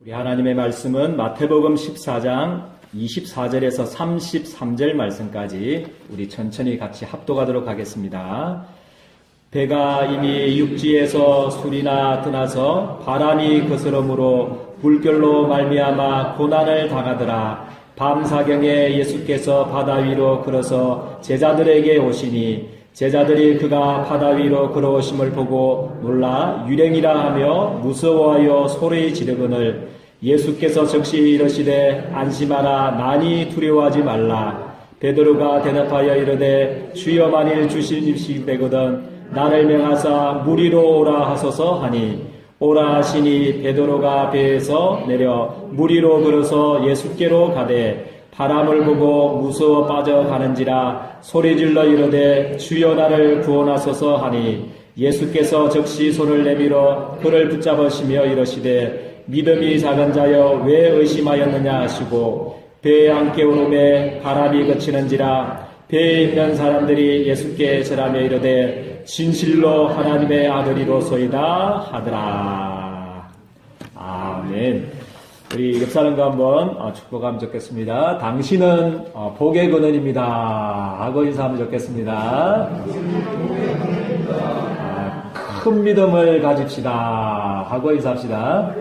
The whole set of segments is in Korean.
우리 하나님의 말씀은 마태복음 14장 24절에서 33절 말씀까지 우리 천천히 같이 합독하도록 하겠습니다. 배가 이미 육지에서 술이나 떠나서 바람이 거스름으로 물결로 말미암아 고난을 당하더라. 밤사경에 예수께서 바다 위로 걸어서 제자들에게 오시니 제자들이 그가 바다 위로 걸어오심을 보고 놀라 유령이라 하며 무서워하여 소리 지르거늘 예수께서 즉시 이르시되 안심하라 많이 두려워하지 말라. 베드로가 대답하여 이르되 주여 만일 주시니 되거든 나를 명하사 물 위로 오라 하소서 하니 오라 하시니 베드로가 배에서 내려 물 위로 걸어서 예수께로 가되 바람을 보고 무서워 빠져가는지라 소리질러 이르되 주여 나를 구원하소서 하니 예수께서 즉시 손을 내밀어 그를 붙잡으시며 이르시되 믿음이 작은 자여 왜 의심하였느냐 하시고 배에 함께 오름에 바람이 그치는지라 배에 있는 사람들이 예수께 절하며 이르되 진실로 하나님의 아들이로소이다 하더라. 아멘. 우리 옆 사람과 한번 축복하면 좋겠습니다. 당신은 복의 근원입니다 하고 인사하면 좋겠습니다. 큰 믿음을 가집시다 하고 인사합시다.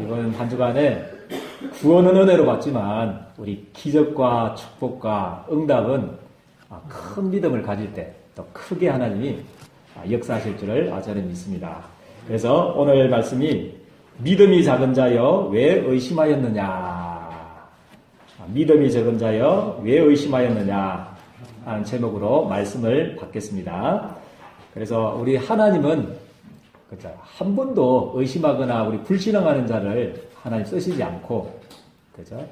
이번 한 주간에 구원은 은혜로 받지만 우리 기적과 축복과 응답은 큰 믿음을 가질 때 더 크게 하나님이 역사하실 줄을 저는 믿습니다. 그래서 오늘 말씀이 믿음이 작은 자여 왜 의심하였느냐, 믿음이 적은 자여 왜 의심하였느냐 하는 제목으로 말씀을 받겠습니다. 그래서 우리 하나님은 그렇죠, 한 번도 의심하거나 우리 불신앙하는 자를 하나님 쓰시지 않고 그렇죠?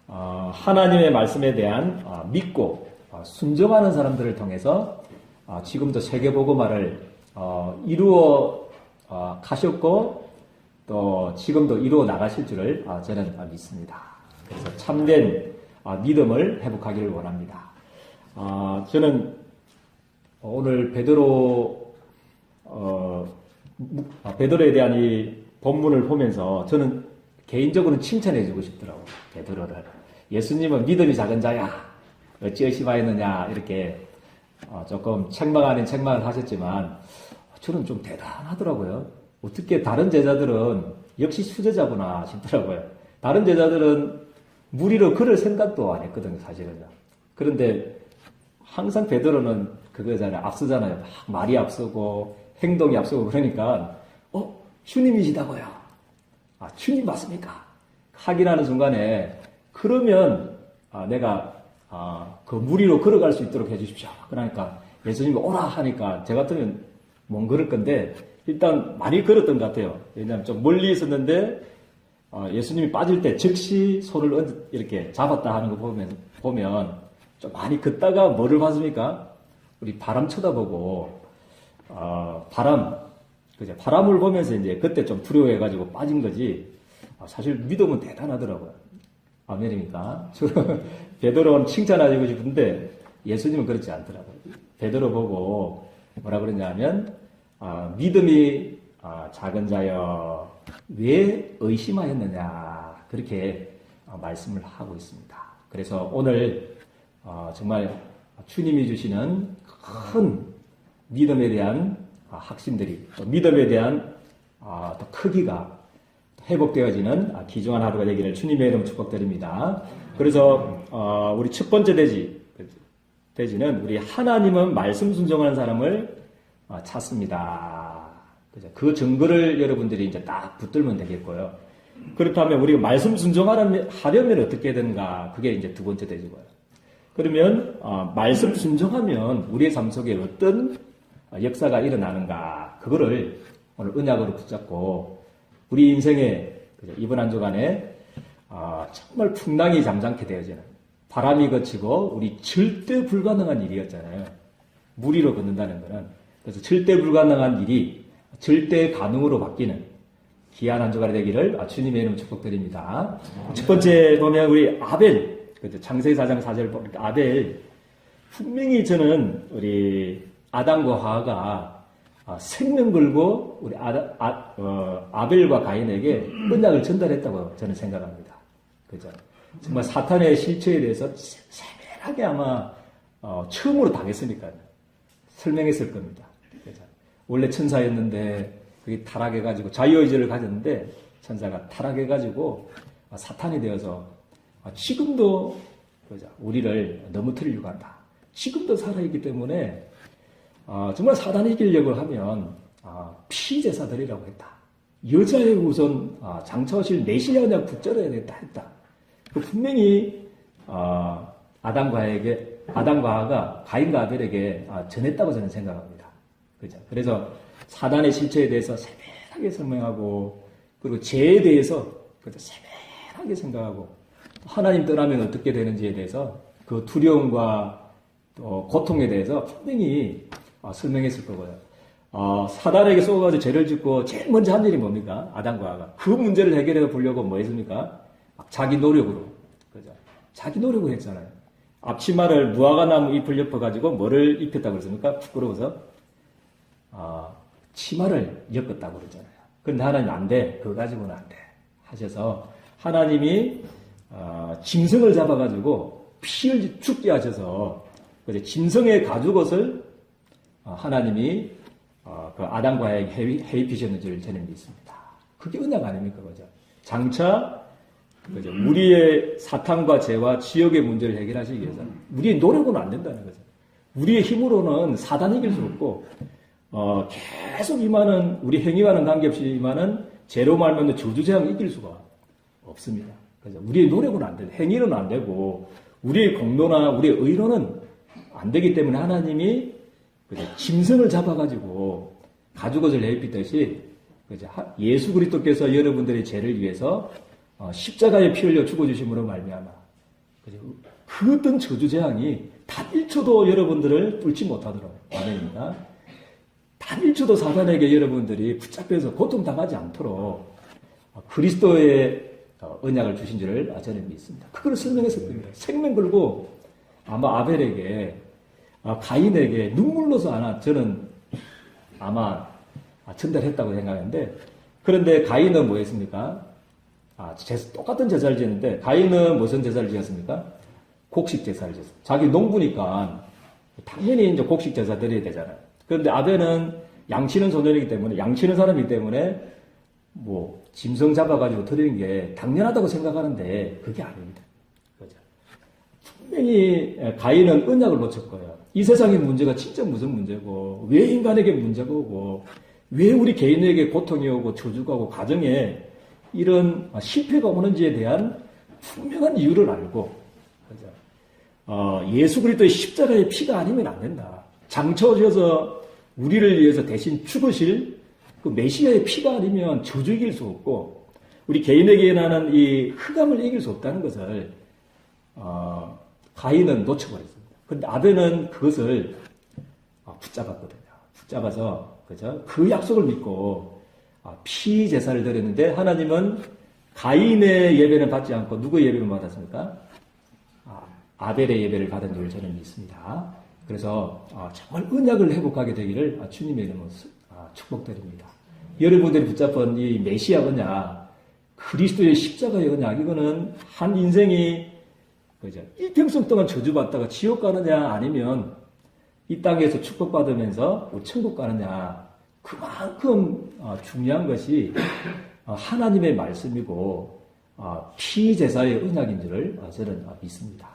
하나님의 말씀에 대한 믿고 순종하는 사람들을 통해서 지금도 세계복음화를 이루어 가셨고 또 지금도 이루어 나가실 줄을 저는 믿습니다. 그래서 참된 믿음을 회복하기를 원합니다. 저는 오늘 베드로에 대한 이 본문을 보면서 저는 개인적으로는 칭찬해주고 싶더라고요. 베드로를. 예수님은 믿음이 작은 자야 어찌 의심하였느냐 이렇게 조금 책망 아닌 책망을 하셨지만 저는 좀 대단하더라고요. 어떻게 다른 제자들은 역시 수제자구나 싶더라고요. 다른 제자들은 물 위로 걸을 생각도 안 했거든요, 사실은. 그런데 항상 베드로는 그거잖아요. 앞서잖아요. 막 말이 앞서고 행동이 앞서고 그러니까 주님이시다고요. 주님 맞습니까? 확인하는 순간에 그러면 내가 그 물 위로 걸어갈 수 있도록 해주십시오. 그러니까 예수님이 오라 하니까 제 같으면 못 걸을 건데 일단 많이 걸었던 것 같아요. 왜냐하면 좀 멀리 있었는데 예수님이 빠질 때 즉시 손을 이렇게 잡았다 하는 거 보면 좀 많이 걷다가 뭐를 봤습니까? 우리 바람 쳐다보고 바람을 보면서 이제 그때 좀 두려워해가지고 빠진 거지. 사실 믿음은 대단하더라고요. 아멘입니까? 베드로는 칭찬하고 싶은데 예수님은 그렇지 않더라고요. 베드로 보고 뭐라 그러냐면 믿음이 작은 자여 왜 의심하였느냐 그렇게 말씀을 하고 있습니다. 그래서 오늘 정말 주님이 주시는 큰 믿음에 대한 확신들이 또 믿음에 대한 또 크기가 회복되어지는 귀중한 하루가 되기를 주님의 이름 축복드립니다. 그래서 우리 첫 번째 대지는 우리 하나님은 말씀 순종하는 사람을 찾습니다. 그 증거를 여러분들이 이제 딱 붙들면 되겠고요. 그렇다면 우리가 말씀 순종하려면 어떻게 되는가? 그게 이제 두 번째 대지고요. 그러면 말씀 순종하면 우리의 삶 속에 어떤 역사가 일어나는가? 그거를 오늘 언약으로 붙잡고 우리 인생에 이번 한 주간에 정말 풍랑이 잠잠케 되어지는 바람이 거치고 우리 절대 불가능한 일이었잖아요. 물 위로 걷는다는 거는. 그래서 절대 불가능한 일이 절대 가능으로 바뀌는 귀한 한 주간이 되기를 주님의 이름 축복드립니다. 첫 번째 보면 우리 아벨, 창세기 4장 4절 보면 아벨, 분명히 저는 우리 아담과 하와가 생명 걸고 우리 아벨과 가인에게 언약을 전달했다고 저는 생각합니다. 그죠? 정말 사탄의 실체에 대해서 세밀하게 아마 처음으로 당했으니까요. 설명했을 겁니다. 그죠? 원래 천사였는데 그게 타락해가지고 자유의지를 가졌는데 천사가 타락해가지고 사탄이 되어서 지금도 그죠? 우리를 넘어뜨리려고 한다. 지금도 살아있기 때문에 정말 사단이 이기려고 하면 피제사들이라고 했다. 여자의 우선 장차오실 메시아 언약 붙들어야 되겠다 했다. 분명히 아담과 하가 가인과 아벨에게 전했다고 저는 생각합니다. 그죠? 그래서 사단의 실체에 대해서 세밀하게 설명하고 그리고 죄에 대해서 그죠? 세밀하게 생각하고 하나님 떠나면 어떻게 되는지에 대해서 그 두려움과 또 고통에 대해서 분명히 설명했을 거고요. 사단에게 쏘가지고 죄를 짓고 제일 먼저 한 일이 뭡니까? 아담과 하가. 그 문제를 해결해 보려고 뭐 했습니까? 자기 노력으로. 그죠? 자기 노력으로 했잖아요. 앞치마를 무화과나무 잎을 엮어가지고 뭐를 입혔다고 그랬습니까? 부끄러워서. 치마를 엮었다고 그러잖아요. 근데 하나님 안 돼. 그거 가지고는 안 돼. 하셔서 하나님이 짐승을 잡아가지고 피를 죽게 하셔서 짐승의 가죽옷을 하나님이 그 아담과 해에 입히셨는 줄 저는 믿습니다. 그게 언약 아닙니까? 그죠? 장차 그죠? 우리의 사탄과 죄와 지역의 문제를 해결하시기 위해서 우리의 노력은 안 된다는 거죠. 우리의 힘으로는 사단 이길 수 없고 계속 임하는 우리 행위와는 관계없이 임하는 죄로 말면 저주재앙 이길 수가 없습니다. 그죠? 우리의 노력은 안 돼요. 행위는 안 되고 우리의 공로나 우리의 의로는 안 되기 때문에 하나님이 짐승을 잡아가지고 가죽옷을 내입히듯이 예수 그리스도께서 여러분들의 죄를 위해서 십자가에 피 흘려 죽어주심으로 말미암아 그 어떤 저주재앙이 단 1초도 여러분들을 뚫지 못하도록 아멘입니다. 단 1초도 사단에게 여러분들이 붙잡혀서 고통당하지 않도록 그리스도의 언약을 주신 줄을 저는 믿습니다. 그걸 설명했을 겁니다. 생명 걸고 아마 아벨에게 가인에게 눈물로서 하나 저는 아마 전달했다고 생각하는데 그런데 가인은 뭐 했습니까? 똑같은 제사를 지었는데 가인은 무슨 제사를 지었습니까? 곡식 제사를 지었어요. 자기 농부니까 당연히 이제 곡식 제사 드려야 되잖아요. 그런데 아벨은 양치는 소년이기 때문에 양치는 사람이기 때문에 뭐 짐승 잡아가지고 드리는 게 당연하다고 생각하는데 그게 아닙니다. 그죠? 분명히 가인은 언약을 놓칠 거예요. 이 세상의 문제가 진짜 무슨 문제고 왜 인간에게 문제가 오고 왜 우리 개인에게 고통이 오고 저주가 오고 가정에 이런 실패가 오는지에 대한 분명한 이유를 알고 그죠? 예수 그리스도의 십자가의 피가 아니면 안 된다. 장차 오셔서 우리를 위해서 대신 죽으실 그 메시아의 피가 아니면 저주 이길 수 없고 우리 개인에게 나는 이 흑암을 이길 수 없다는 것을 가인은 놓쳐버렸습니다. 그런데 아벨은 그것을 붙잡았거든요. 붙잡아서 그죠? 그 약속을 믿고 피 제사를 드렸는데 하나님은 가인의 예배는 받지 않고 누구의 예배를 받았습니까? 아벨의 예배를 받은 줄 저는 믿습니다. 그래서 정말 언약을 회복하게 되기를 주님의 이름으로 축복드립니다. 여러분들이 붙잡은 이 메시아 언약, 그리스도의 십자가의 언약, 이거는 한 인생이 그죠? 일평생 동안 저주받다가 지옥 가느냐 아니면 이 땅에서 축복받으면서 천국 가느냐 그만큼 중요한 것이 하나님의 말씀이고 피제사의 언약인 줄을 저는 믿습니다.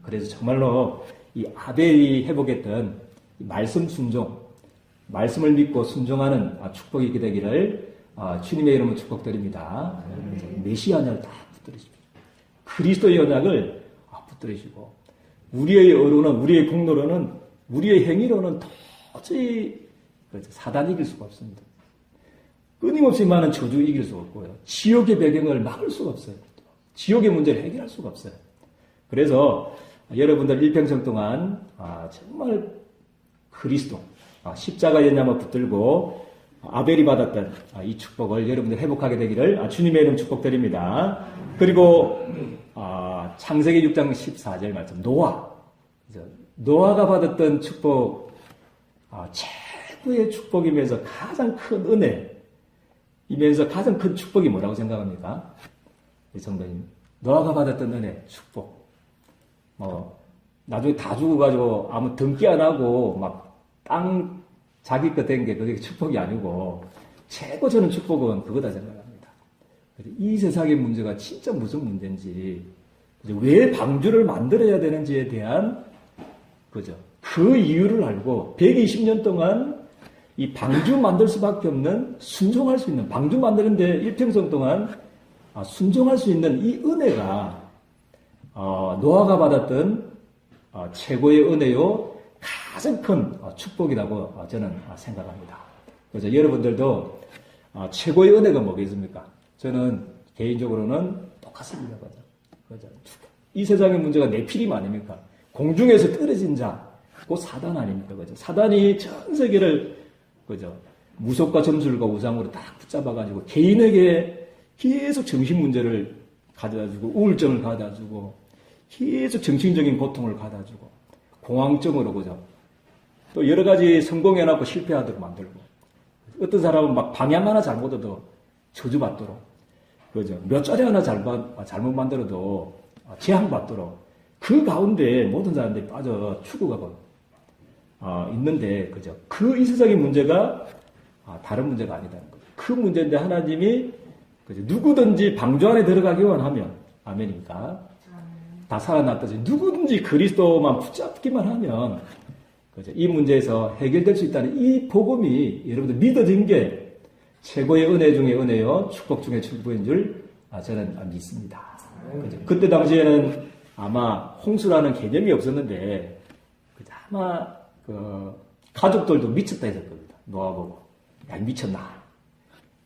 그래서 정말로 이 아벨이 회복했던 말씀 순종, 말씀을 믿고 순종하는 축복이 있게 되기를 주님의 이름으로 축복드립니다. 메시아 언약을 다 붙들으십시오. 그리스도의 언약을 붙들으시고 우리의 의로는 우리의 공로로는 우리의 행위로는 도저히 사단 이길 수가 없습니다. 끊임없이 많은 저주 이길 수가 없고요. 지옥의 배경을 막을 수가 없어요. 지옥의 문제를 해결할 수가 없어요. 그래서 여러분들 일평생 동안 정말 그리스도 십자가의 언약을 붙들고 아벨이 받았던 이 축복을 여러분들 회복하게 되기를 주님의 이름 축복드립니다. 그리고 창세기 6장 14절 말씀 노아가 받았던 축복 최고의 축복이면서 가장 큰 은혜이면서 가장 큰 축복이 뭐라고 생각합니까? 이 성도님, 노아가 받았던 은혜, 축복. 나중에 다 죽어가지고 아무 등기 안 하고 막 땅 자기 거 된 게 그게 축복이 아니고 최고 저는 축복은 그거다 생각합니다. 이 세상의 문제가 진짜 무슨 문제인지, 왜 방주를 만들어야 되는지에 대한 그 이유를 알고 120년 동안 이 방주 만들 수밖에 없는, 순종할 수 있는, 방주 만드는데 일평생 동안 순종할 수 있는 이 은혜가 노아가 받았던 최고의 은혜요 가장 큰 축복이라고 저는 생각합니다. 그래서 여러분들도 최고의 은혜가 뭐겠습니까? 저는 개인적으로는 똑같습니다. 그죠? 이 세상의 문제가 네피림 아닙니까? 공중에서 떨어진 자, 그 사단 아닙니까? 그죠? 사단이 전 세계를 무속과 점술과 우상으로 딱 붙잡아가지고 개인에게 계속 정신 문제를 가져다주고 우울증을 가져다주고 계속 정신적인 고통을 가져다주고 공황증으로 또 여러 가지 성공해놓고 실패하도록 만들고, 어떤 사람은 막 방향 하나 잘못해도 저주받도록, 몇 자리 하나 잘못 만들어도 재앙받도록, 그 가운데 모든 사람들이 빠져 죽어가고 있는데, 이 세상의 문제가 다른 문제가 아니다는 거죠. 그 문제인데 하나님이 누구든지 방주 안에 들어가기만 하면, 아멘입니까? 다 살아났듯이 누구든지 그리스도만 붙잡기만 하면 이 문제에서 해결될 수 있다는 이 복음이 여러분들 믿어진 게 최고의 은혜 중의 은혜요, 축복 중의 축복인 줄 저는 믿습니다. 그때 당시에는 아마 홍수라는 개념이 없었는데 아마 가족들도 미쳤다 했을 겁니다. 노아 보고, 야 미쳤나?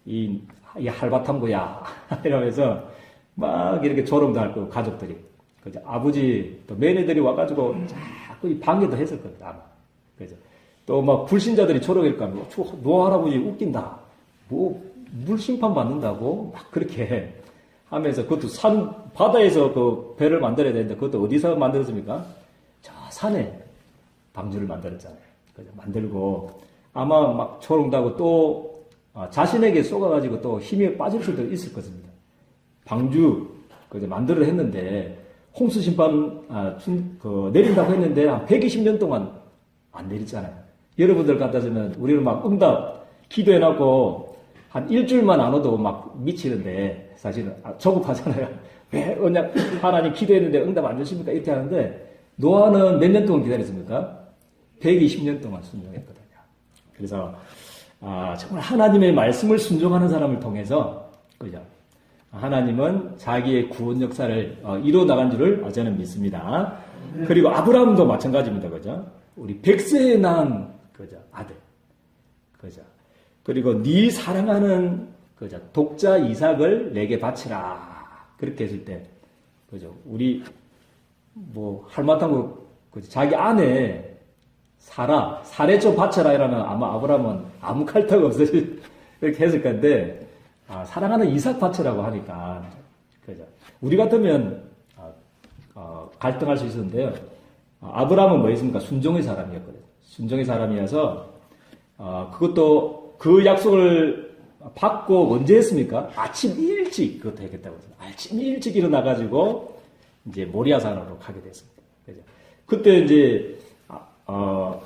이 할바탐구야 이러면서 막 이렇게 조롱도 할 거고, 가족들이. 아버지 또 매니들이 와가지고 자꾸 이 방해도 했을 겁니다. 아마. 또 막 불신자들이 조롱일 거 아니에요. 노아 할아버지 웃긴다. 물 심판 받는다고 막 그렇게 하면서, 그것도 바다에서 그 배를 만들어야 되는데 그것도 어디서 만들었습니까? 저 산에 방주를 만들었잖아요. 만들고 아마 막 조롱도 하고 또 자신에게 쏘가가지고 또 힘이 빠질 수도 있을 것입니다. 방주 만들어 했는데 홍수 심판 내린다고 했는데 한 120년 동안 안 내리잖아요. 여러분들 같아서는 우리는 막 응답 기도해놓고 한 일주일만 안 와도 막 미치는데 사실은 조급하잖아요. 왜 하나님 기도했는데 응답 안 주십니까? 이렇게 하는데 노아는 몇 년 동안 기다렸습니까? 120년 동안 순종했거든요. 그래서 정말 하나님의 말씀을 순종하는 사람을 통해서 하나님은 자기의 구원 역사를 이루어 나간 줄을 저는 믿습니다. 그리고 아브라함도 마찬가지입니다. 우리 백세에 낳은 아들. 그리고 네 사랑하는 독자 이삭을 내게 바치라. 그렇게 했을 때 우리 할만하고 자기 아내 사례 좀 바쳐라 이러면 아마 아브라함은 아무 칼떡 없으시 이렇게 했을 건데, 사랑하는 이삭 바쳐라고 하니까 우리 같으면 갈등할 수 있었는데요. 아브라함은 뭐였습니까? 순종의 사람이었거든요. 순종의 사람이어서 그것도 그 약속을 받고 언제 했습니까? 아침 일찍 그것도 했겠다고 했어요. 아침 일찍 일어나가지고 이제 모리아산으로 가게 됐습니다. 그때 이제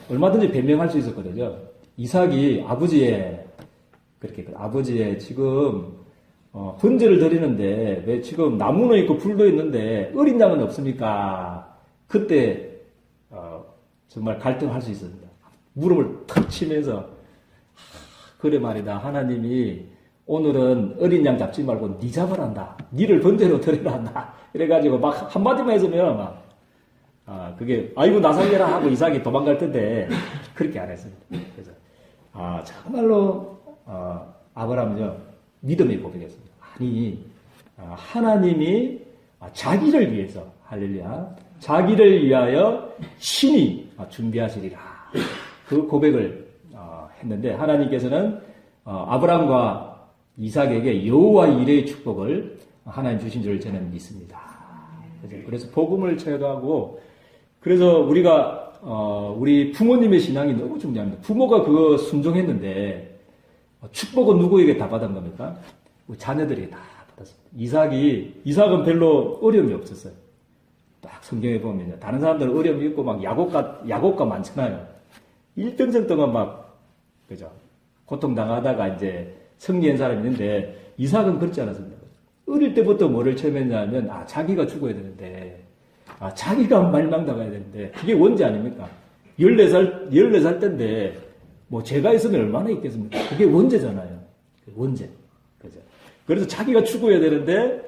얼마든지 변명할 수 있었거든요. 이삭이 아버지의 지금 번제를 드리는데 왜 지금 나무는 있고 불도 있는데 어린 양은 없습니까? 그때 정말 갈등할 수 있었습니다. 무릎을 탁 치면서 그래 말이다. 하나님이 오늘은 어린 양 잡지 말고 네 잡아란다. 니를 번제로 드리라 한다. 이래가지고 막 한마디만 해주면 그게 아이고 나 살려라 하고 이삭이 도망갈 텐데 그렇게 안 했습니다. 그래서 정말로 아브라함은요 믿음의 고백이었습니다. 아니 하나님이 자기를 위해서 할렐루야 자기를 위하여 신이 준비하시리라 그 고백을 했는데 하나님께서는 아브라함과 이삭에게 여호와 이레의 축복을 하나님 주신 줄 저는 믿습니다. 그래서 복음을 제거하고 그래서 우리가 우리 부모님의 신앙이 너무 중요합니다. 부모가 그거 순종했는데, 축복은 누구에게 다 받은 겁니까? 우리 자녀들에게 다 받았습니다. 이삭은 별로 어려움이 없었어요. 딱 성경에 보면요. 다른 사람들은 어려움이 있고 막 야곱가 많잖아요. 일평생 동안 막, 그죠? 고통당하다가 이제 승리한 사람이 있는데, 이삭은 그렇지 않았습니다. 어릴 때부터 뭐를 체험했냐면, 자기가 죽어야 되는데, 자기가 멸망당해야 되는데, 그게 원죄 아닙니까? 14살 때인데, 뭐 죄가 있으면 얼마나 있겠습니까? 그게 원죄잖아요. 원죄. 그죠? 그래서 자기가 죽어야 되는데,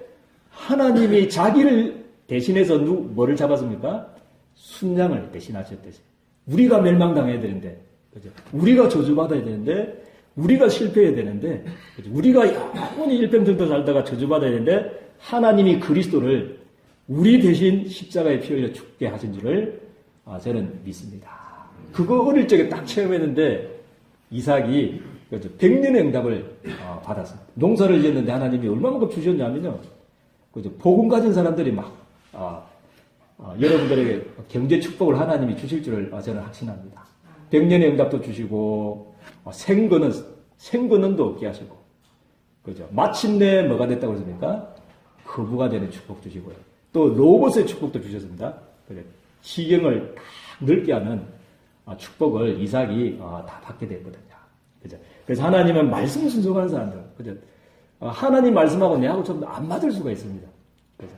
하나님이 자기를 대신해서 뭐를 잡았습니까? 순양을 대신하셨듯이. 우리가 멸망당해야 되는데, 그죠? 우리가 저주받아야 되는데, 우리가 실패해야 되는데, 그죠? 우리가 영원히 일평생도 살다가 저주받아야 되는데, 하나님이 그리스도를 우리 대신 십자가에 피 흘려 죽게 하신 줄을 저는 믿습니다. 그거 어릴 적에 딱 체험했는데, 이삭이, 그죠? 100년의 응답을 받았습니다. 농사를 지었는데 하나님이 얼마만큼 주셨냐면요. 그죠? 복음 가진 사람들이 막, 여러분들에게 경제 축복을 하나님이 주실 줄을 저는 확신합니다. 100년의 응답도 주시고, 생근원도 얻게 하시고, 그죠? 마침내 뭐가 됐다고 그랬습니까? 거부가 되는 축복 주시고요. 또 로봇의 축복도 주셨습니다. 그죠? 시경을 다 넓게 하는 축복을 이삭이 다 받게 됐거든요. 그죠? 그래서 하나님은 말씀 순종하는 사람들, 그죠? 하나님 말씀하고 내하고 좀 안 맞을 수가 있습니다. 그죠?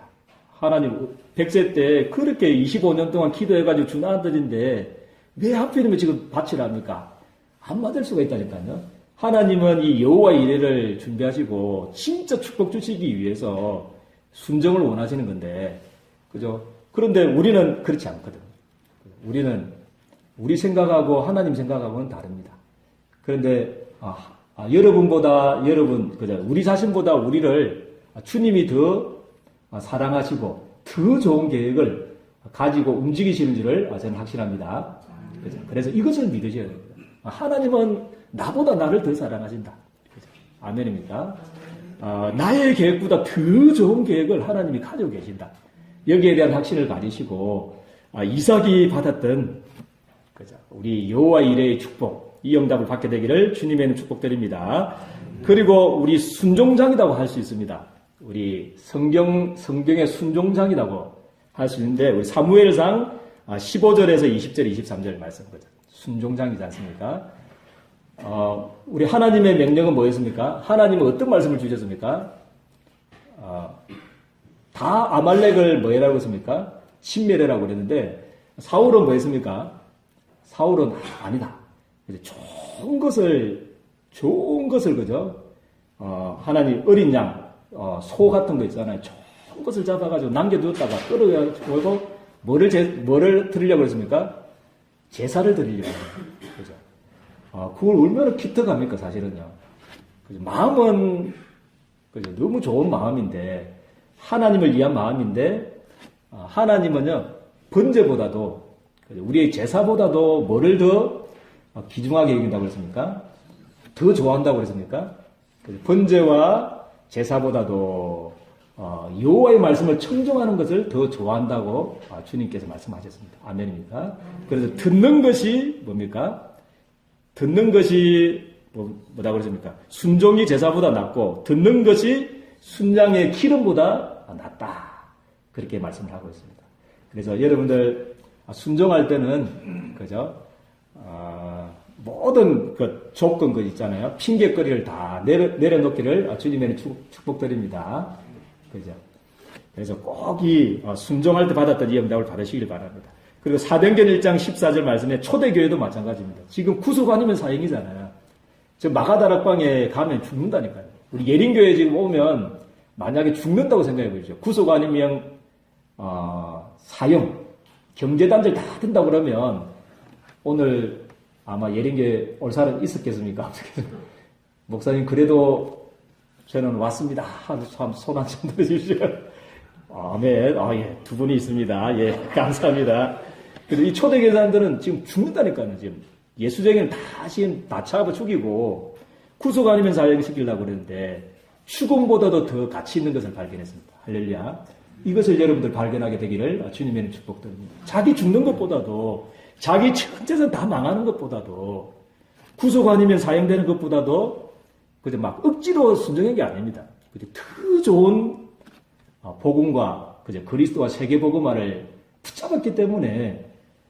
하나님 100세 때 그렇게 25년 동안 기도해가지고 준 아들인데 왜 하필이면 지금 바치랍니까? 안 맞을 수가 있다니까요. 하나님은 이 여호와 이레를 준비하시고 진짜 축복 주시기 위해서 순정을 원하시는 건데, 그죠? 그런데 우리는 그렇지 않거든요. 우리는 우리 생각하고 하나님 생각하고는 다릅니다. 그런데 그죠? 우리 자신보다 우리를 주님이 더 사랑하시고 더 좋은 계획을 가지고 움직이시는 줄을 저는 확신합니다. 그죠? 그래서 이것을 믿으셔야 됩니다. 하나님은 나보다 나를 더 사랑하신다. 그죠? 아멘입니까? 나의 계획보다 더 좋은 계획을 하나님이 가지고 계신다. 여기에 대한 확신을 가지시고 이삭이 받았던, 그죠? 우리 여호와 이레의 축복, 이 응답을 받게 되기를 주님의 축복드립니다. 그리고 우리 순종장이라고 할 수 있습니다. 우리 성경의 순종장이라고 할 수 있는데, 우리 사무엘상 15절에서 20절, 23절 말씀, 그죠? 순종장이지 않습니까? 우리 하나님의 명령은 뭐였습니까? 하나님은 어떤 말씀을 주셨습니까? 다 아말렉을 뭐라고 했습니까? 신멸해라고 그랬는데, 사울은 뭐였습니까? 사울은 아니다. 좋은 것을, 그죠? 하나님 어린 양, 소 같은 거 있잖아요. 좋은 것을 잡아가지고 남겨두었다가 끌어가지고 뭐를 드리려고 했습니까? 제사를 드리려고. 그죠? 그걸 얼마나 기특합니까, 사실은요. 그죠? 마음은, 그죠? 너무 좋은 마음인데, 하나님을 위한 마음인데, 하나님은요, 번제보다도, 그죠? 우리의 제사보다도 뭐를 더 귀중하게 여긴다고 그랬습니까? 더 좋아한다고 그랬습니까? 그죠? 번제와 제사보다도, 여호와의 말씀을 청종하는 것을 더 좋아한다고 주님께서 말씀하셨습니다. 아멘입니까? 그래서 듣는 것이 뭡니까? 듣는 것이 뭐라고 그랬습니까? 순종이 제사보다 낫고 듣는 것이 순양의 기름보다 낫다. 그렇게 말씀을 하고 있습니다. 그래서 여러분들 순종할 때는 그죠? 모든 그 조건 그 있잖아요. 핑계거리를 다 내려놓기를 주님에는 축복드립니다. 그죠? 그래서 꼭 이 순종할 때 받았던 이 응답을 받으시길 바랍니다. 그리고 사도행전 1장 14절 말씀에 초대교회도 마찬가지입니다. 지금 구속 아니면 사형이잖아요. 저 마가다락방에 가면 죽는다니까요. 우리 예린교회 지금 오면 만약에 죽는다고 생각해 보십시오. 구속 아니면 사형, 경제단절 다 된다고 그러면 오늘 아마 예린교회 올 사람 있었겠습니까? 목사님 그래도 저는 왔습니다. 손 한 번 들어주십시오. 아멘. 예, 두 분이 있습니다. 예, 감사합니다. 그래서 이 초대교회 사람들은 지금 죽는다니까요. 지금 예수쟁이는 다 잡아 죽이고 구속 아니면 사형시키려고 그러는데 죽음보다도 더 가치 있는 것을 발견했습니다. 할렐루야. 이것을 여러분들 발견하게 되기를 주님의 축복드립니다. 자기 죽는 것보다도 자기 전재산 다 망하는 것보다도 구속 아니면 사형되는 것보다도 그저 막 억지로 순종한 게 아닙니다. 그저 더 좋은 복음과 그저 그리스도와 세계 복음화를 붙잡았기 때문에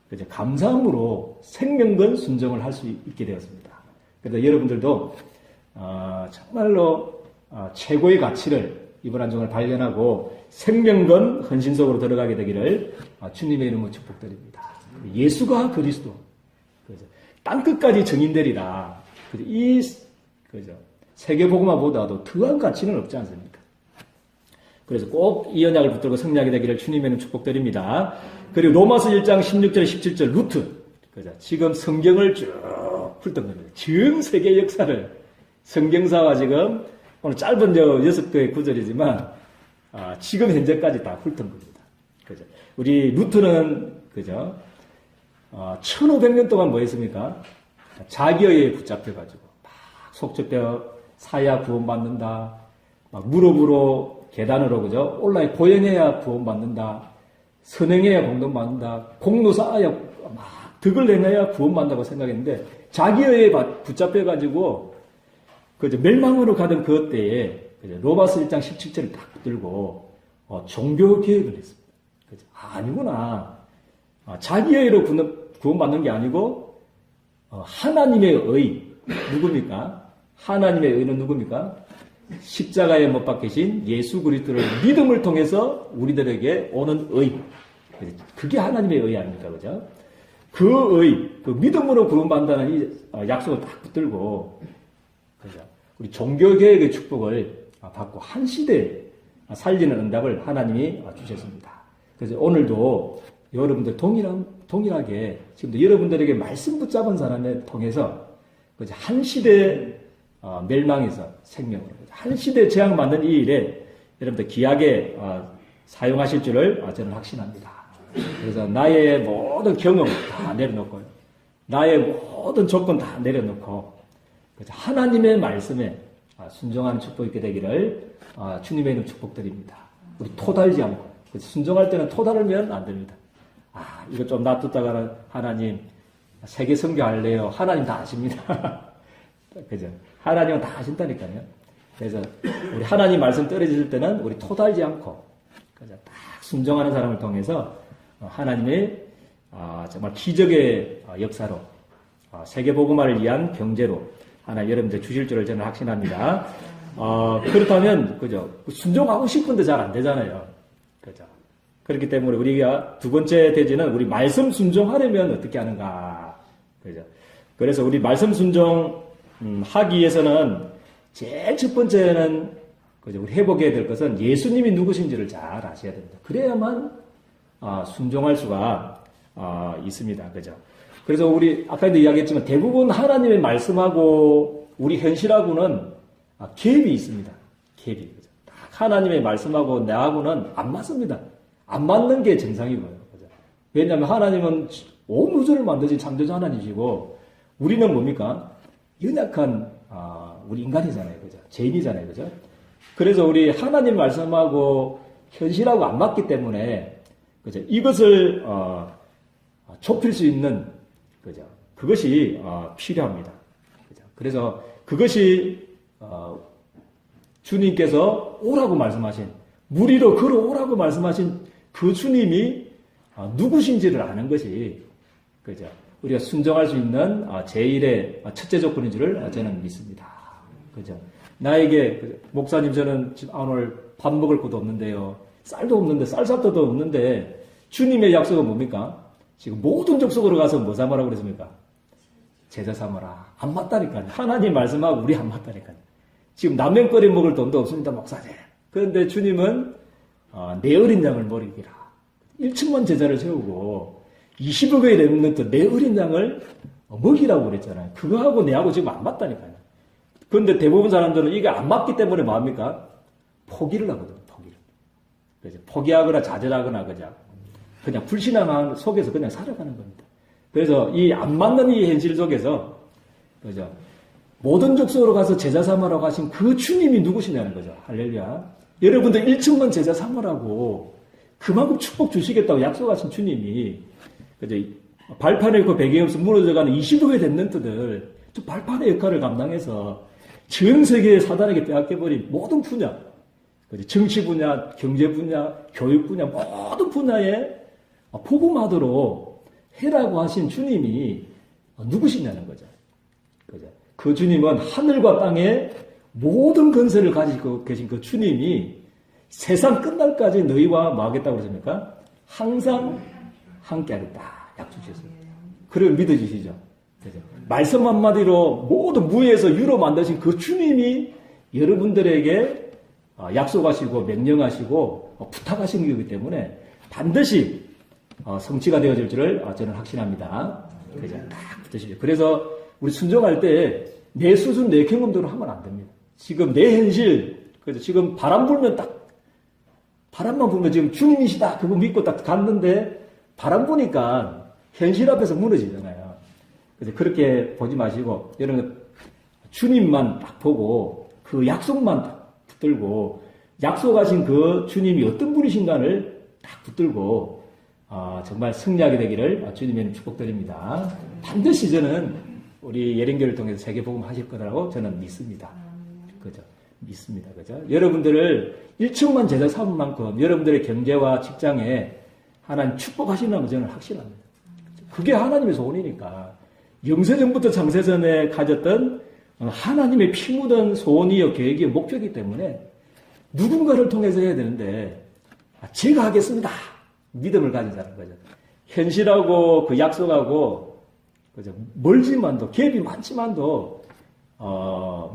그저 감사함으로 생명건 순종을 할 수 있게 되었습니다. 그래서 여러분들도 정말로 최고의 가치를 이번 한 주간을 발견하고 생명건 헌신 속으로 들어가게 되기를 주님의 이름으로 축복드립니다. 예수가 그리스도, 그죠? 땅 끝까지 증인되리라. 그죠? 그죠? 세계복음화보다도 더한 가치는 없지 않습니까? 그래서 꼭 이 언약을 붙들고 승리하게 되기를 주님의 이름으로 축복드립니다. 그리고 로마서 1장 16절, 17절 루트, 그죠? 지금 성경을 쭉 훑던 겁니다. 전 세계 역사를 성경사와 지금 오늘 짧은 6개의 구절이지만 지금 현재까지 다 훑은 겁니다. 그죠? 우리 루트는 그죠? 1500년 동안 뭐 했습니까? 자기의 붙잡혀가지고 막 속죄뼈 사야 구원받는다. 막 무릎으로 계단으로 그죠? 올라야 고행해야 구원받는다. 선행해야 공동받는다. 공로 쌓아야 막 덕을 행해야 구원받는다고 생각했는데 자기의 붙잡혀가지고 그죠? 멸망으로 가던 그 때에 그죠? 로마서 1장 17절을 딱 붙들고 종교 개혁을 했습니다. 그죠? 아니구나. 자기의 의로 구원받는 게 아니고 하나님의 의 누굽니까? 하나님의 의는 누굽니까? 십자가에 못 박히신 예수 그리스도를 믿음을 통해서 우리들에게 오는 의. 그게 하나님의 의 아닙니까? 그죠? 그 의, 그 믿음으로 구원받는다는 이 약속을 딱 붙들고 그죠? 우리 종교개혁의 축복을 받고 한 시대에 살리는 응답을 하나님이 주셨습니다. 그래서 오늘도 여러분들 동일하게 지금도 여러분들에게 말씀 붙잡은 사람을 통해서 한 시대 멸망에서 생명으로 한 시대 재앙 맞는 이 일에 여러분들 귀하게 사용하실 줄을 저는 확신합니다. 그래서 나의 모든 경험 다 내려놓고요. 나의 모든 조건 다 내려놓고 하나님의 말씀에 순종하는 축복이 있게 되기를 주님의 이름 축복드립니다. 우리 토달지 않고 순종할 때는 토달으면 안 됩니다. 이거 좀 놔뒀다가는 하나님 세계 선교할래요. 하나님 다 아십니다. 그죠? 하나님은 다 아신다니까요. 그래서 우리 하나님 말씀 떨어질 때는 우리 토달지 않고 그죠? 딱 순종하는 사람을 통해서 하나님의 정말 기적의 역사로 세계 복음화를 위한 경제로 하나 여러분들 주실 줄을 저는 확신합니다. 그렇다면 그죠? 순종하고 싶은데 잘 안 되잖아요. 그죠? 그렇기 때문에 우리가 두 번째 대지는 우리 말씀 순종하려면 어떻게 하는가. 그죠? 그래서 우리 말씀 순종 하기 위해서는 제일 첫 번째는 그죠? 우리 회복해야 될 것은 예수님이 누구신지를 잘 아셔야 됩니다. 그래야만 순종할 수가 있습니다. 그죠? 그래서 우리 아까도 이야기했지만 대부분 하나님의 말씀하고 우리 현실하고는 갭이 있습니다. 갭이. 그죠? 하나님의 말씀하고 나하고는 안 맞습니다. 안 맞는 게 정상이고요. 그죠? 왜냐하면 하나님은 온 우주를 만드신 창조자 하나님이시고 우리는 뭡니까? 연약한 우리 인간이잖아요. 그죠? 죄인이잖아요. 그죠? 그래서 우리 하나님 말씀하고 현실하고 안 맞기 때문에 그죠? 이것을 좁힐 수 있는 그죠? 그것이 필요합니다. 그죠? 그래서 그것이 주님께서 오라고 말씀하신 무리로 걸어오라고 말씀하신 그 주님이 누구신지를 아는 것이 그죠? 우리가 순종할 수 있는 제1의 첫째 조건인 줄을 저는 믿습니다. 그죠? 나에게 목사님 저는 오늘 밥 먹을 것도 없는데요. 쌀도 없는데 쌀사또도 없는데 주님의 약속은 뭡니까? 지금 모든 족속으로 가서 뭐 삼으라고 그랬습니까? 제자 삼으라. 안 맞다니까요. 하나님 말씀하고 우리 안 맞다니까요. 지금 라면거리 먹을 돈도 없습니다, 목사님. 그런데 주님은 내 어린 양을 먹이기라. 1천만 제자를 세우고 20억의 렘넌트 내 어린 양을 먹이라고 그랬잖아요. 그거하고 내하고 지금 안 맞다니까요. 그런데 대부분 사람들은 이게 안 맞기 때문에 뭐합니까? 포기를 하거든요. 포기를. 그래서 포기하거나 좌절하거나 그냥 불신앙 속에서 그냥 살아가는 겁니다. 그래서 이 안 맞는 이 현실 속에서 그죠? 모든 족속으로 가서 제자 삼으라고 하신 그 주님이 누구시냐는 거죠. 할렐루야. 여러분들 1천만 제자 삼으라고 그만큼 축복 주시겠다고 약속하신 주님이 그죠? 발판에 그 배경이 없어 무너져가는 20억의 랩런트들, 저 발판의 역할을 감당해서 전 세계의 사단에게 빼앗겨버린 모든 분야, 정치 분야, 경제 분야, 교육 분야, 모든 분야에 복음하도록 해라고 하신 주님이 누구시냐는 거죠. 그 주님은 하늘과 땅에 모든 건설을 가지고 계신 그 주님이 세상 끝날까지 너희와 뭐 하겠다고 그러십니까? 항상 함께 하겠다. 약속 주셨습니다. 그걸 믿어주시죠. 말씀 한마디로 모든 무에서 유로 만드신 그 주님이 여러분들에게 약속하시고 명령하시고 부탁하신 거기 때문에 반드시 성취가 되어질 줄을 저는 확신합니다. 그래서 딱 붙으시죠. 그래서 우리 순종할 때 내 수준, 내 경험대로 하면 안 됩니다. 지금 내 현실, 그래서 지금 바람 불면 딱, 바람만 불면 지금 주님이시다. 그거 믿고 딱 갔는데 바람 부니까 현실 앞에서 무너지잖아요. 그래서 그렇게 보지 마시고, 여러분, 주님만 딱 보고 그 약속만 딱 붙들고, 약속하신 그 주님이 어떤 분이신가를 딱 붙들고, 정말 승리하게 되기를 주님의 축복드립니다. 반드시 저는 우리 예린교를 통해서 세계복음 하실 거라고 저는 믿습니다. 그죠? 믿습니다. 그죠? 여러분들을 1천만 제자 삼은 만큼 여러분들의 경제와 직장에 하나님 축복하신다는 거 저는 확신합니다. 그게 하나님의 소원이니까. 영세전부터 창세전에 가졌던 하나님의 피 묻은 소원이요, 계획이요, 목표이기 때문에 누군가를 통해서 해야 되는데, 제가 하겠습니다. 믿음을 가지자는 거죠. 현실하고 그 약속하고, 그죠? 멀지만도, 갭이 많지만도,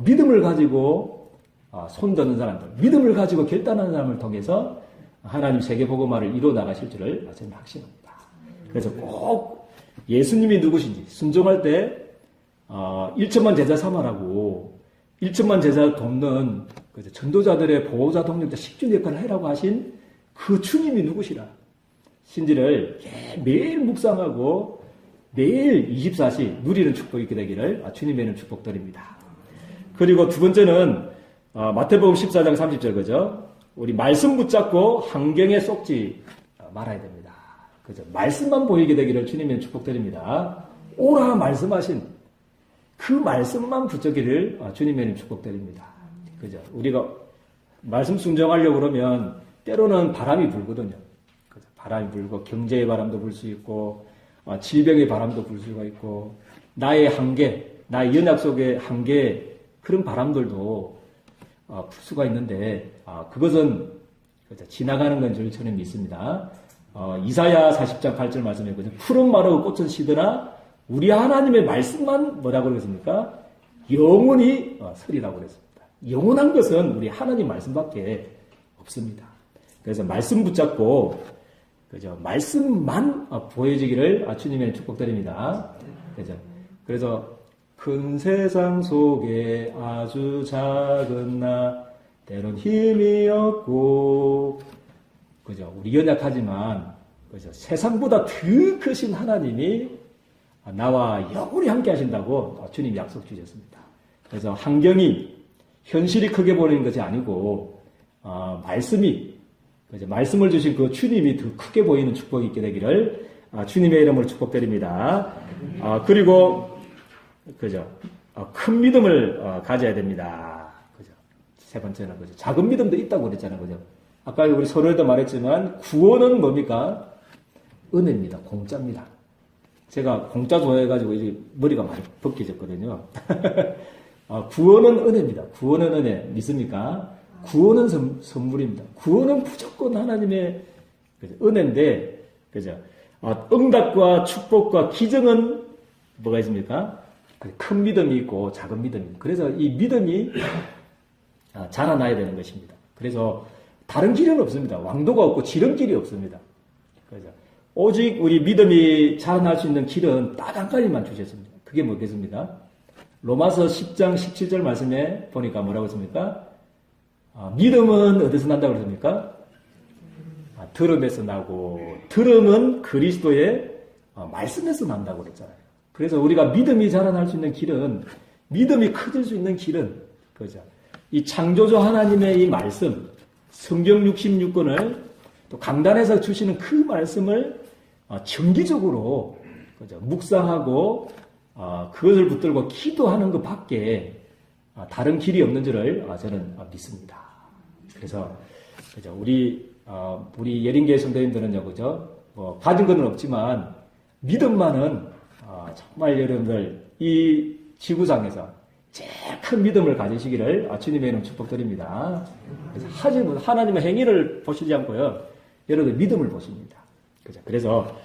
믿음을 가지고, 손드는 사람들, 믿음을 가지고 결단하는 사람을 통해서 하나님 세계복음화를 이루어 나가실 줄을 저는 확신합니다. 그래서 꼭 예수님이 누구신지 순종할 때 1천만 제자 삼아라고 1천만 제자 돕는 전도자들의 보호자, 동력자, 식준 역할을 해라고 하신 그 주님이 누구시라 신지를 매일 묵상하고 매일 24시 누리는 축복이 있게 되기를 주님의 축복드립니다. 그리고 두 번째는 마태복음 14장 30절 그죠? 우리 말씀 붙잡고 환경에 쏙지 말아야 됩니다. 그죠? 말씀만 보이게 되기를 주님의 축복드립니다. 오라 말씀하신 그 말씀만 붙잡기를 주님의 축복드립니다. 그죠? 우리가 말씀 순종하려고 그러면 때로는 바람이 불거든요. 그죠? 바람이 불고 경제의 바람도 불 수 있고 질병의 바람도 불 수가 있고 나의 한계, 나의 연약 속의 한계 그런 바람들도 풀 수가 있는데 그것은 지나가는 건 줄 저는 믿습니다. 이사야 40장 8절 말씀에 푸른 마르고 꽃은 시드나 우리 하나님의 말씀만 뭐라고 그랬습니까? 영원히 서리라고 그랬습니다. 영원한 것은 우리 하나님 말씀밖에 없습니다. 그래서 말씀 붙잡고 그죠? 말씀만 보여지기를 주님의 축복드립니다. 그죠? 그래서 큰 세상 속에 아주 작은 나 때론 힘이 없고 그죠? 우리 연약하지만 그죠? 세상보다 더 크신 하나님이 나와 영원히 함께 하신다고 주님이 약속 주셨습니다. 그래서 환경이 현실이 크게 보이는 것이 아니고 말씀이 그죠? 말씀을 주신 그 주님이 더 크게 보이는 축복이 있게 되기를 주님의 이름으로 축복드립니다. 그리고 그죠? 큰 믿음을 가져야 됩니다. 그죠? 세 번째는 그죠? 작은 믿음도 있다고 그랬잖아요. 그죠? 아까 우리 서로에도 말했지만 구원은 뭡니까? 은혜입니다. 공짜입니다. 제가 공짜 좋아해가지고 이제 머리가 많이 벗겨졌거든요. 구원은 은혜입니다. 구원은 은혜 믿습니까? 구원은 선물입니다. 구원은 무조건 하나님의 은혜인데, 그죠? 응답과 축복과 기정은 뭐가 있습니까? 큰 믿음이 있고 작은 믿음이 있고 그래서 이 믿음이 자라나야 되는 것입니다. 그래서 다른 길은 없습니다. 왕도가 없고 지름길이 없습니다. 그죠? 오직 우리 믿음이 자라날 수 있는 길은 딱 한 가지만 주셨습니다. 그게 뭐겠습니까? 로마서 10장 17절 말씀에 보니까 뭐라고 했습니까? 믿음은 어디서 난다고 그랬습니까? 들음에서 나고 들음은 그리스도의 말씀에서 난다고 그랬잖아요. 그래서 우리가 믿음이 자라날 수 있는 길은 믿음이 커질 수 있는 길은 그죠? 이 창조주 하나님의 이 말씀 성경 66권을 또 강단에서 주시는 그 말씀을 정기적으로 그죠? 묵상하고 그것을 붙들고 기도하는 것밖에 다른 길이 없는 줄을 저는 믿습니다. 그래서 그죠? 우리 예린교회 성도님들은요, 그죠? 뭐 가진 건 없지만 믿음만은 정말 여러분들 이 지구상에서 제일 큰 믿음을 가지시기를 주님의 이름 축복드립니다. 그래서 하나님의 행위를 보시지 않고요, 여러분들 믿음을 보십니다. 그죠? 그래서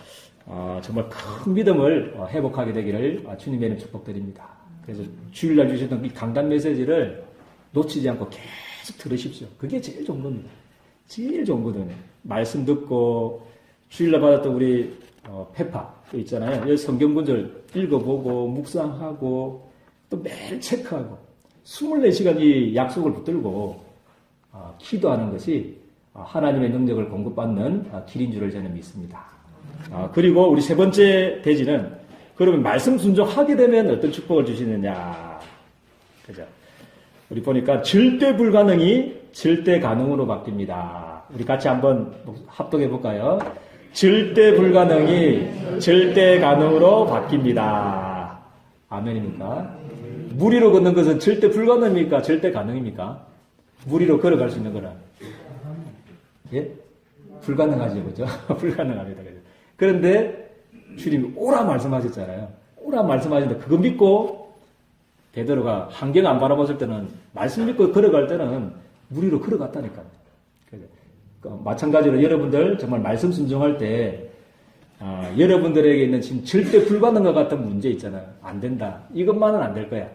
정말 큰 믿음을 회복하게 되기를 주님의 이름 축복드립니다. 그래서 주일날 주셨던 이 강단 메시지를 놓치지 않고 계속 들으십시오. 그게 제일 좋은 겁니다. 제일 좋은 거거든요. 말씀 듣고 주일날 받았던 우리 페파 있잖아요. 여기 성경 구절 읽어보고 묵상하고 또 매일 체크하고 24시간 이 약속을 붙들고 기도하는 것이 하나님의 능력을 공급받는 길인 줄을 저는 믿습니다. 그리고 우리 세 번째 대지는 그러면 말씀 순종하게 되면 어떤 축복을 주시느냐. 그죠? 우리 보니까 절대 불가능이 절대 가능으로 바뀝니다. 우리 같이 한번 합동해 볼까요? 절대 불가능이 절대 가능으로 바뀝니다. 아멘입니까? 무리로 걷는 것은 절대 불가능입니까? 절대 가능입니까? 무리로 걸어갈 수 있는 거라. 예? 불가능하죠, 그죠? 불가능합니다. 그죠? 그런데 주님이 오라 말씀하셨잖아요. 오라 말씀하셨는데 그거 믿고 베드로가 환경 안 바라봤을 때는 말씀 믿고 걸어갈 때는 무리로 걸어갔다니까요. 그죠? 마찬가지로 여러분들 정말 말씀 순종할 때 여러분들에게 있는 지금 절대 불가능과 같은 문제 있잖아요. 안 된다. 이것만은 안 될 거야.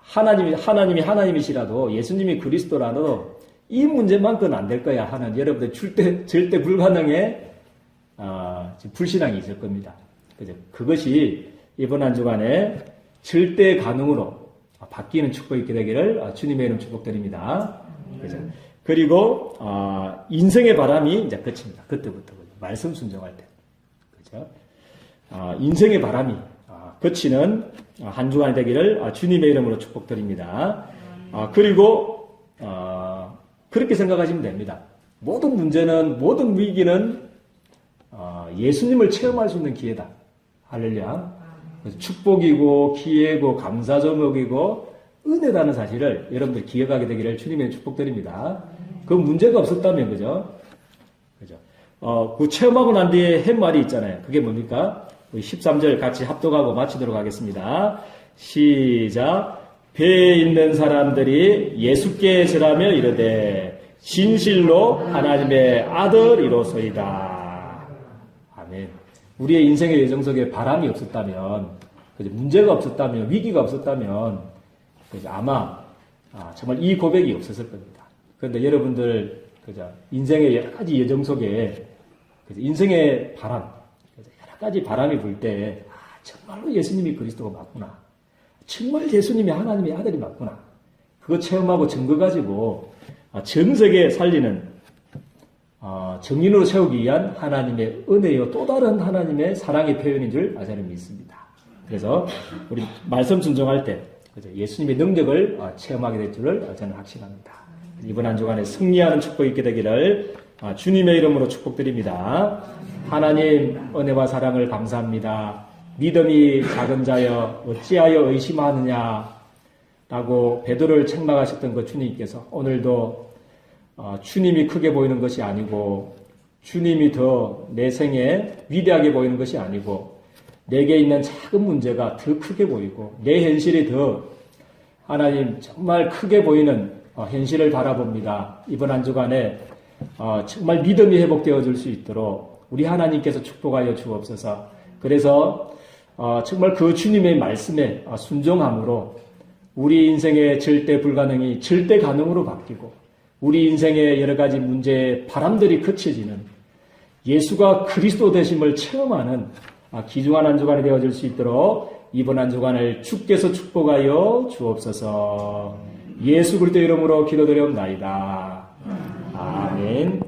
하나님이 하나님이시라도 예수님이 그리스도라도 이 문제만큼은 안 될 거야 하는 여러분들 절대 불가능에 지금 불신앙이 있을 겁니다. 그죠? 그것이 이번 한 주간에 절대 가능으로 바뀌는 축복이 있게 되기를 주님의 이름 축복드립니다. 그죠? 그리고 인생의 바람이 이제 끝입니다. 그때부터 말씀 순종할 때, 그죠? 인생의 바람이 끝이는 한 주간이 되기를 주님의 이름으로 축복드립니다. 그리고 그렇게 생각하시면 됩니다. 모든 문제는, 모든 위기는 예수님을 체험할 수 있는 기회다. 할렐루야. 축복이고 기회고 감사조목이고 은혜라는 사실을 여러분들 기억하게 되기를 주님의 축복드립니다. 그 문제가 없었다면, 그죠? 그죠? 그 체험하고 난 뒤에 한 말이 있잖아요. 그게 뭡니까? 우리 13절 같이 합독하고 마치도록 하겠습니다. 시작. 배에 있는 사람들이 예수께 절하며 이르되 진실로 하나님의 아들이로소이다. 아멘. 우리의 인생의 여정 속에 바람이 없었다면, 그죠? 문제가 없었다면, 위기가 없었다면, 그죠? 아마 정말 이 고백이 없었을 겁니다. 그런데 여러분들, 그죠? 인생의 여러 가지 여정 속에, 그죠? 인생의 바람, 그죠? 여러 가지 바람이 불 때, 정말로 예수님이 그리스도가 맞구나. 정말 예수님이 하나님의 아들이 맞구나. 그거 체험하고 증거 가지고 정석에 살리는 정인으로 세우기 위한 하나님의 은혜요, 또 다른 하나님의 사랑의 표현인 줄 저는 믿습니다. 그래서 우리 말씀 순종할 때 그죠? 예수님의 능력을 체험하게 될 줄을 저는 확신합니다. 이번 한 주간에 승리하는 축복이 있게 되기를 주님의 이름으로 축복드립니다. 하나님 은혜와 사랑을 감사합니다. 믿음이 작은 자여 어찌하여 의심하느냐 라고 베드로를 책망하셨던 그 주님께서 오늘도 주님이 크게 보이는 것이 아니고 주님이 더 내 생에 위대하게 보이는 것이 아니고 내게 있는 작은 문제가 더 크게 보이고 내 현실이 더 하나님 정말 크게 보이는 현실을 바라봅니다. 이번 한 주간에 정말 믿음이 회복되어질 수 있도록 우리 하나님께서 축복하여 주옵소서. 그래서 정말 그 주님의 말씀에 순종함으로 우리 인생의 절대 불가능이 절대 가능으로 바뀌고 우리 인생의 여러 가지 문제의 바람들이 그쳐지는 예수가 그리스도 되심을 체험하는 귀중한 한 주간이 되어질 수 있도록 이번 한 주간을 주께서 축복하여 주옵소서. 예수 그리스도 이름으로 기도드리옵나이다. 아멘.